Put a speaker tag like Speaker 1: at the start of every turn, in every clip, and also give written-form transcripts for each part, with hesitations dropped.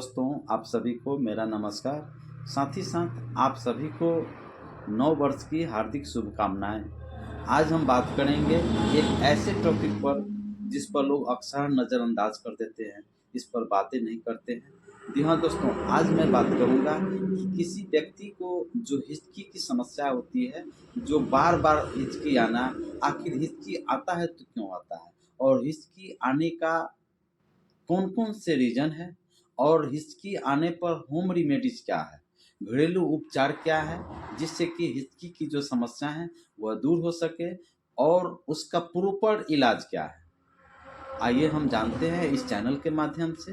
Speaker 1: दोस्तों, आप सभी को मेरा नमस्कार। साथ ही साथ आप सभी को नव वर्ष की हार्दिक शुभकामनाएं। आज हम बात करेंगे एक ऐसे टॉपिक पर जिस पर लोग अक्सर नज़रअंदाज कर देते हैं, इस पर बातें नहीं करते हैं। जी हाँ दोस्तों, आज मैं बात करूंगा कि किसी व्यक्ति को जो हिचकी की समस्या होती है, जो बार बार हिचकी आना, आखिर हिचकी आता है तो क्यों आता है, और हिचकी आने का कौन कौन से रीजन है, और हिचकी आने पर होम रेमेडीज क्या है, घरेलू उपचार क्या है, जिससे कि हिचकी की जो समस्या है वह दूर हो सके, और उसका प्रॉपर इलाज क्या है। आइए हम जानते हैं इस चैनल के माध्यम से।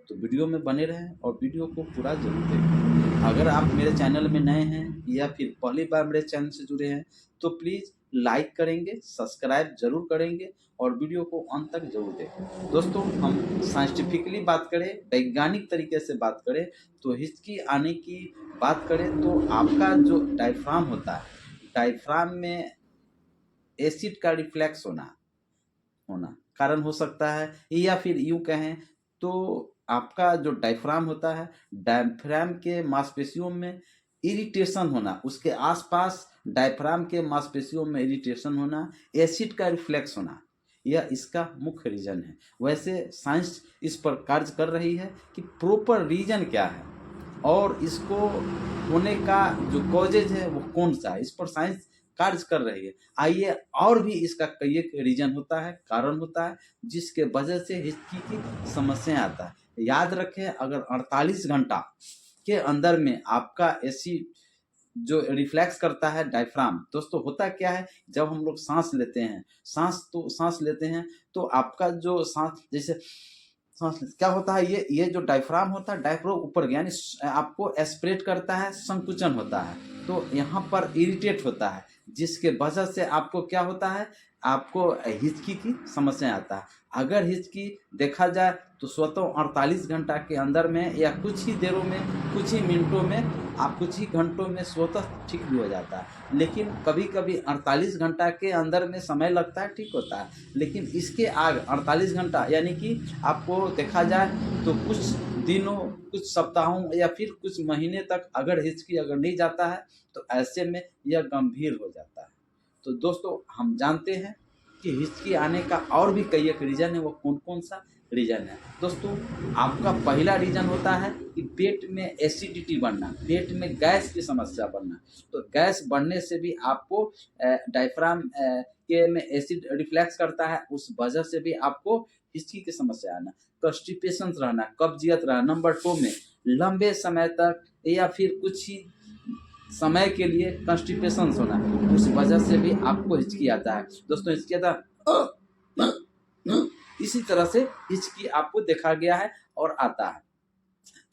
Speaker 1: तो वीडियो में बने रहें और वीडियो को पूरा जरूर देखें। अगर आप मेरे चैनल में नए हैं या फिर पहली बार मेरे चैनल से जुड़े हैं तो प्लीज़ लाइक करेंगे, सब्सक्राइब जरूर करेंगे और वीडियो को अंत तक जरूर देखें। दोस्तों, हम साइंटिफिकली बात करें, वैज्ञानिक तरीके से बात करें, तो हिचकी आने की बात करें तो आपका जो डायफ्राम होता है, डायफ्राम में एसिड का रिफ्लेक्स होना होना कारण हो सकता है, या फिर यूं कहें तो आपका जो डायफ्राम होता है, डायफ्राम के मांसपेशियों में इरिटेशन होना, उसके आसपास डायफ्राम के मांसपेशियों में इरिटेशन होना, एसिड का रिफ्लेक्स होना, यह इसका मुख्य रीजन है। वैसे साइंस इस पर कार्य कर रही है कि प्रॉपर रीजन क्या है और इसको होने का जो कॉजेज है वो कौन सा है, इस पर साइंस कार्य कर रही है। आइए, और भी इसका कई एक रीजन होता है, कारण होता है, जिसके वजह से हिचकी की समस्या आता है। याद रखें, अगर 48 घंटा के अंदर में आपका एसिड जो रिफ्लेक्स करता है डायफ्राम, दोस्तों होता क्या है, जब हम लोग सांस लेते हैं तो आपका जो सांस जैसे सांस क्या होता है, ये जो डायफ्राम होता है, डायफ्राम ऊपर गया, यानी आपको एस्पिरेट करता है, संकुचन होता है, तो यहाँ पर इरिटेट होता है, जिसके वजह से आपको क्या होता है, आपको हिचकी की समस्या आता है। अगर हिचकी देखा जाए तो स्वतः 48 घंटा के अंदर में या कुछ ही देरों में, कुछ ही मिनटों में, आप कुछ ही घंटों में स्वतः ठीक भी हो जाता है। लेकिन कभी कभी 48 घंटा के अंदर में समय लगता है, ठीक होता है, लेकिन इसके आगे 48 घंटा यानी कि आपको देखा जाए तो कुछ दिनों, कुछ सप्ताहों या फिर कुछ महीने तक अगर हिचकी अगर नहीं जाता है तो ऐसे में यह गंभीर हो जाता है। तो दोस्तों, हम जानते हैं कि हिचकी आने का और भी कई एक रीजन है, वो कौन कौन सा रीजन है। दोस्तों, आपका पहला रीजन होता है कि पेट में एसिडिटी बढ़ना, पेट में गैस की समस्या बढ़ना। तो गैस बढ़ने से भी आपको डायफ्राम के में एसिड रिफ्लेक्स करता है, उस वजह से भी आपको हिचकी की समस्या आना। कॉन्स्टिपेशन रहना, कब्जियत रहना। नंबर 2 में लंबे समय तक या फिर कुछ ही समय के लिए कॉन्स्टिपेशन होना, उस वजह से भी आपको हिचकी आता है। दोस्तों, हिचकी आता है, इसी तरह से हिचकी आपको देखा गया है और आता है।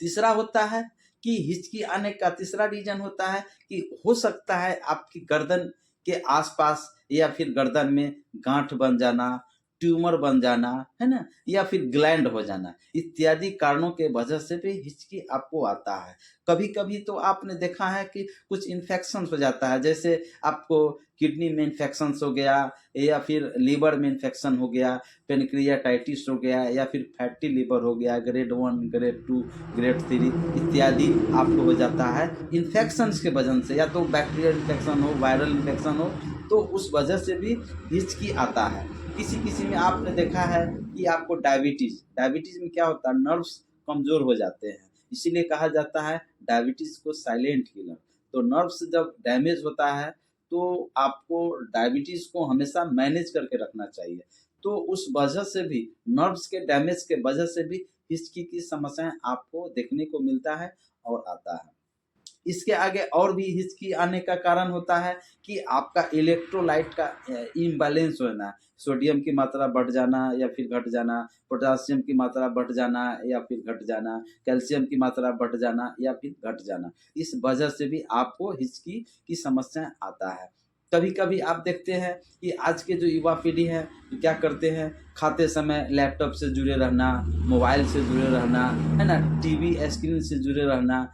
Speaker 1: तीसरा होता है कि हिचकी आने का तीसरा रीजन होता है कि हो सकता है आपकी गर्दन के आसपास या फिर गर्दन में गांठ बन जाना, ट्यूमर बन जाना, है ना, या फिर ग्लैंड हो जाना, इत्यादि कारणों के वजह से भी हिचकी आपको आता है। कभी कभी तो आपने देखा है कि कुछ इन्फेक्शन हो जाता है, जैसे आपको किडनी में इन्फेक्शन हो गया, या फिर लीवर में इन्फेक्शन हो गया, पेनक्रियाटाइटिस हो गया, या फिर फैटी लीवर हो गया, ग्रेड 1, ग्रेड 2, ग्रेड 3 इत्यादि आपको हो जाता है इन्फेक्शंस के वजह से, या तो बैक्टीरियल इन्फेक्शन हो, वायरल इन्फेक्शन हो, तो उस वजह से भी हिचकी आता है। किसी किसी में आपने देखा है कि आपको डायबिटीज में क्या होता है, नर्व्स कमजोर हो जाते हैं, इसीलिए कहा जाता है डायबिटीज को साइलेंट किलर। तो नर्व्स जब डैमेज होता है तो आपको डायबिटीज को हमेशा मैनेज करके रखना चाहिए। तो उस वजह से भी, नर्व्स के डैमेज के वजह से भी हिचकी की समस्याएं आपको देखने को मिलता है और आता है। इसके आगे और भी हिचकी आने का कारण होता है कि आपका इलेक्ट्रोलाइट का इम्बैलेंस होना, सोडियम की मात्रा बढ़ जाना या फिर घट जाना, पोटासियम की मात्रा बढ़ जाना या फिर घट जाना, कैल्शियम की मात्रा बढ़ जाना या फिर घट जाना, इस वजह से भी आपको हिचकी की समस्या आता है। कभी कभी आप देखते हैं कि आज के जो युवा पीढ़ी है क्या करते हैं, खाते समय लैपटॉप से जुड़े रहना, मोबाइल से जुड़े रहना, है ना, टीवी स्क्रीन से जुड़े रहना,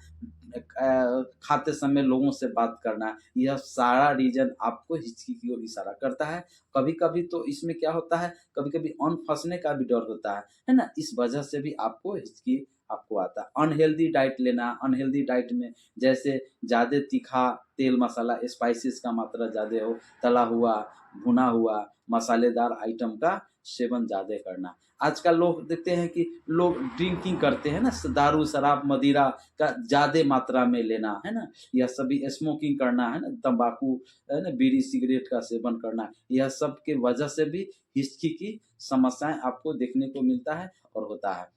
Speaker 1: खाते समय लोगों से बात करना, यह सारा रीजन आपको हिचकी की ओर इशारा करता है। कभी कभी तो इसमें क्या होता है, कभी कभी अन्न फंसने का भी डर होता है ना, इस वजह से भी आपको हिचकी आपको आता है। अनहेल्दी डाइट लेना, अनहेल्दी डाइट में जैसे ज़्यादा तीखा तेल मसाला स्पाइसेस का मात्रा ज़्यादा हो, तला हुआ, भुना हुआ, मसालेदार आइटम का सेवन ज़्यादा करना। आजकल लोग देखते हैं कि लोग ड्रिंकिंग करते हैं ना, दारू शराब मदिरा का ज़्यादा मात्रा में लेना, है ना, यह सभी स्मोकिंग करना, है ना, तंबाकू, है ना, बीड़ी सिगरेट का सेवन करना, यह सब के वजह से भी हिचकी की समस्याएं आपको देखने को मिलता है और होता है।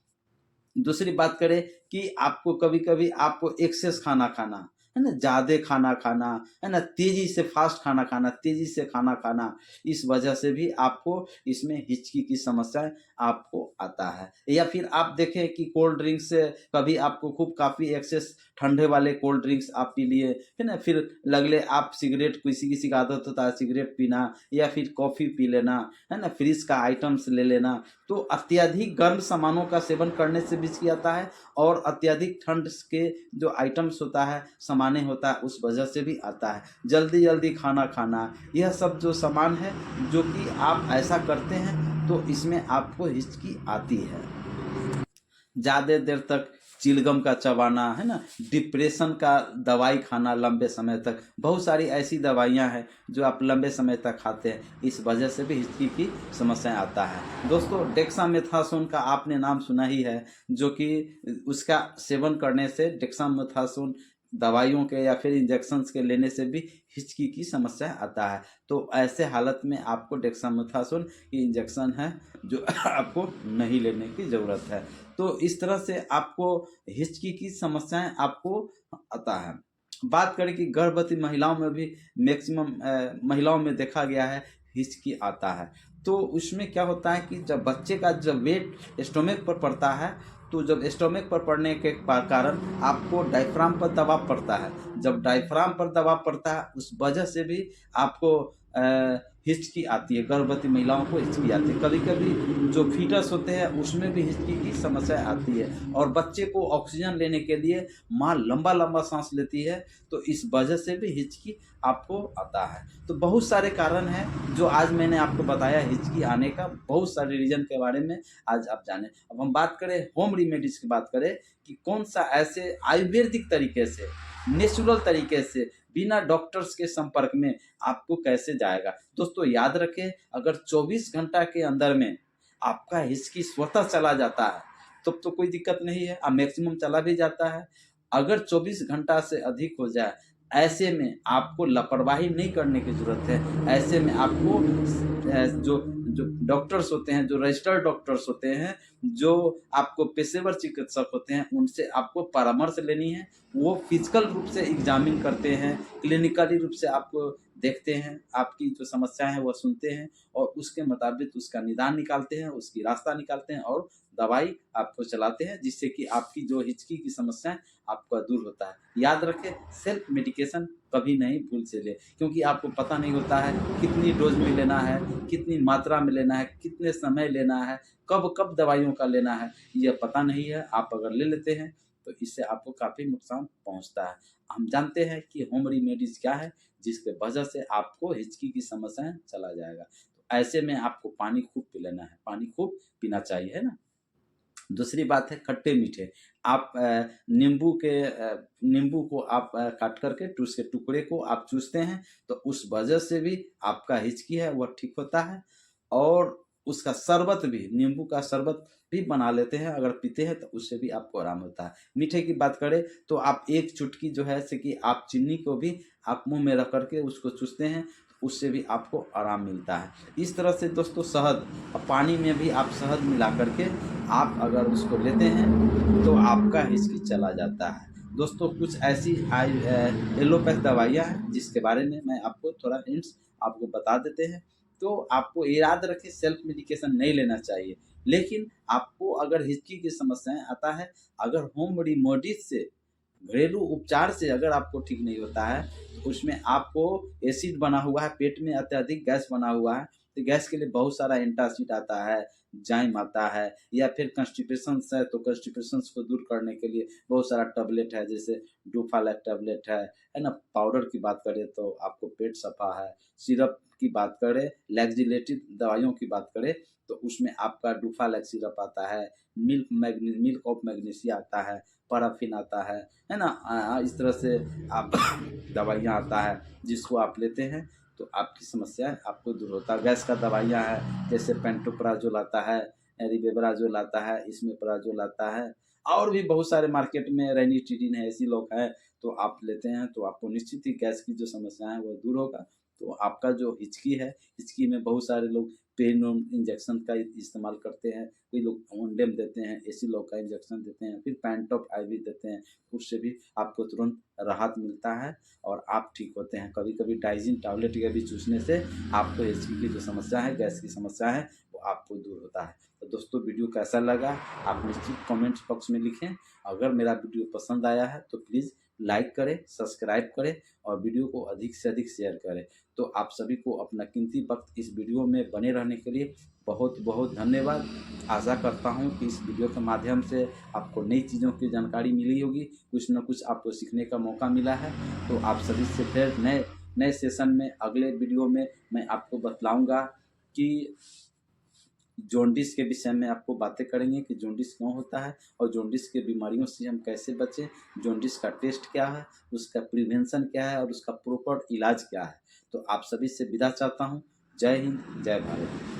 Speaker 1: दूसरी बात करें कि आपको कभी-कभी आपको एक्सेस खाना खाना, है ना? ज़्यादा खाना खाना, है ना? तेज़ी से फ़ास्ट खाना खाना, तेज़ी से खाना खाना, इस वजह से भी आपको इसमें हिचकी की समस्याएँ आपको आता है। या फिर आप देखें कि कोल्ड ड्रिंक्स से कभी आपको खूब काफ़ी एक्सेस ठंडे वाले कोल्ड ड्रिंक्स आप पी लिए, है ना? फिर लगले आप सिगरेट किसी-किसी का आदत होता है सिगरेट पीना या फिर कॉफ़ी पी लेना, है ना? फ्रिज का आइटम्स ले लेना, तो अत्यधिक गर्म सामानों का सेवन करने से भी हिचकी आता है और अत्यधिक ठंड के जो आइटम्स होता है, सामानें होता है, उस वजह से भी आता है। जल्दी-जल्दी खाना खाना, यह सब जो सामान है, जो कि आप ऐसा करते हैं, तो इसमें आपको हिचकी आती है। ज़्यादा देर तक चिलगम का चबाना, है ना, डिप्रेशन का दवाई खाना लंबे समय तक, बहुत सारी ऐसी दवाइयाँ हैं जो आप लंबे समय तक खाते हैं, इस वजह से भी हिचकी की समस्याएं आता है। दोस्तों, डेक्सामेथासोन का आपने नाम सुना ही है, जो कि उसका सेवन करने से डेक्सामेथासोन दवाइयों के या फिर इंजेक्शंस के लेने से भी हिचकी की समस्या आता है। तो ऐसे हालत में आपको डेक्सामेथासोन की इंजेक्शन है जो आपको नहीं लेने की ज़रूरत है। तो इस तरह से आपको हिचकी की समस्याएं आपको आता है। बात करें कि गर्भवती महिलाओं में भी मैक्सिमम महिलाओं में देखा गया है हिचकी आता है। तो उसमें क्या होता है कि जब बच्चे का जब वेट स्टोमक पर पड़ता है, तो जब स्टोमक पर पड़ने के कारण आपको डायफ्राम पर दबाव पड़ता है। जब डायफ्राम पर दबाव पड़ता है, उस वजह से भी आपको हिचकी आती है, गर्भवती महिलाओं को हिचकी आती है। कभी-कभी जो फीटस होते हैं उसमें भी हिचकी की समस्या आती है और बच्चे को ऑक्सीजन लेने के लिए माँ लंबा-लंबा साँस लेती है, तो इस वजह से भी हिचकी आपको आता है। तो बहुत सारे कारण हैं जो आज मैंने आपको बताया हिचकी आने का, बहुत सारे रीज़न के बारे में आज आप जाने। अब हम बात करें होम रेमेडीज़ की बात करें कि कौन-सा ऐसे आयुर्वेदिक तरीके से, नेचुरल तरीके से, बिना डॉक्टर्स के संपर्क में आपको कैसे जाएगा। दोस्तों याद रखें, अगर 24 घंटा के अंदर में आपका हिचकी स्वतः चला जाता है, तब तो कोई दिक्कत नहीं है, मैक्सिमम चला भी जाता है। अगर 24 घंटा से अधिक हो जाए, ऐसे में आपको लापरवाही नहीं करने की ज़रूरत है। ऐसे में आपको जो जो डॉक्टर्स होते हैं, जो रजिस्टर्ड डॉक्टर्स होते हैं, जो आपको पेशेवर चिकित्सक होते हैं, उनसे आपको परामर्श लेनी है। वो फिजिकल रूप से एग्जामिन करते हैं, क्लिनिकली रूप से आपको देखते हैं, आपकी जो समस्याएँ हैं वो सुनते हैं और उसके मुताबिक उसका निदान निकालते हैं, उसकी रास्ता निकालते हैं और दवाई आपको चलाते हैं, जिससे कि आपकी जो हिचकी की समस्याएँ आपका दूर होता है। याद रखें, सेल्फ मेडिकेशन कभी नहीं भूल से लें, क्योंकि आपको पता नहीं होता है कितनी डोज़ में लेना है, कितनी मात्रा में लेना है, कितने समय लेना है, कब-कब दवाइयों का लेना है, यह पता नहीं है। आप अगर ले लेते हैं तो इससे आपको काफ़ी नुकसान पहुँचता है। हम जानते हैं कि होम रेमेडीज़ क्या है, जिसके वजह से आपको हिचकी की समस्याएँ चला जाएगा। तो ऐसे में आपको पानी खूब पी लेना है, पानी खूब पीना चाहिए, है ना? दूसरी बात है खट्टे-मीठे। आप नींबू को आप काट कर के उसके टुकड़े को आप चूसते हैं, तो उस वजह से भी आपका हिचकी है वह ठीक होता है और उसका शरबत भी, नींबू का शरबत भी बना लेते हैं, अगर पीते हैं तो उससे भी आपको आराम होता है। मीठे की बात करें तो आप 1 चुटकी जो है जैसे कि आप चीनी को भी आप मुँह में रख कर के उसको चूसते हैं, तो उससे भी आपको आराम मिलता है। इस तरह से दोस्तों शहद, पानी में भी आप शहद मिला कर के आप अगर उसको लेते हैं तो आपका हिचकी चला जाता है। दोस्तों कुछ ऐसी एलोपैथ दवाइयाँ हैं जिसके बारे में मैं आपको थोड़ा हिंट्स आपको बता देते हैं। तो आपको याद रखें, सेल्फ मेडिकेशन नहीं लेना चाहिए, लेकिन आपको अगर हिचकी की समस्याएँ आता है, अगर होम रेमेडीज़ से, घरेलू उपचार से अगर आपको ठीक नहीं होता है, तो उसमें आपको एसिड बना हुआ है, पेट में अत्यधिक गैस बना हुआ है, तो गैस के लिए बहुत सारा एंटासिड आता है, जाइम आता है, या फिर कंस्टिपेशंस है तो कंस्टिपेशंस को दूर करने के लिए बहुत सारा टैबलेट है, जैसे डोफालैक टैबलेट है ना। पाउडर की बात करें तो आपको पेट सफा है। सिरप की बात करें, लैक्जिलेटिव दवाइयों की बात करें तो उसमें आपका डोफालैक सिरप आता है, मिल्क ऑफ मैग्नीशिया आता है, पैराफिन आता है ना। इस तरह से आप दवाइयाँ आता है जिसको आप लेते हैं तो आपकी समस्या आपको दूर होता है। गैस का दवाइयाँ है, जैसे पेंटोप्राजोल आता है, रिवेबराजोल आता है, इसमेप्राजोल आता है, और भी बहुत सारे मार्केट में रेनिटिडिन है, ऐसी लोग है तो आप लेते हैं तो आपको निश्चित ही गैस की जो समस्या है वो दूर होगा। तो आपका जो हिचकी है, हिचकी में बहुत सारे लोग पेन इंजेक्शन का इस्तेमाल करते हैं, कोई लोग ओंडेम देते हैं, ऐसी लोग का इंजेक्शन देते हैं, फिर पैंटॉप आईवी देते हैं, उससे भी आपको तुरंत राहत मिलता है और आप ठीक होते हैं। कभी कभी डाइजिन टैबलेट के भी चूसने से आपको हिचकी की जो समस्या है, गैस की समस्या है, वो आपको दूर होता है। तो दोस्तों वीडियो कैसा लगा आप निश्चित कमेंट्स बॉक्स में लिखें। अगर मेरा वीडियो पसंद आया है तो प्लीज़ लाइक करें, सब्सक्राइब करें और वीडियो को अधिक से अधिक शेयर करें। तो आप सभी को अपना कीमती वक्त इस वीडियो में बने रहने के लिए बहुत बहुत धन्यवाद। आशा करता हूँ कि इस वीडियो के माध्यम से आपको नई चीज़ों की जानकारी मिली होगी, कुछ न कुछ आपको सीखने का मौका मिला है। तो आप सभी से फिर नए नए सेशन में, अगले वीडियो में मैं आपको बतलाऊँगा कि जॉन्डिस के विषय में आपको बातें करेंगे कि जॉन्डिस क्यों होता है और जॉन्डिस के बीमारियों से हम कैसे बचें, जॉन्डिस का टेस्ट क्या है, उसका प्रिवेंशन क्या है और उसका प्रॉपर इलाज क्या है। तो आप सभी से विदा चाहता हूँ। जय हिंद, जय भारत।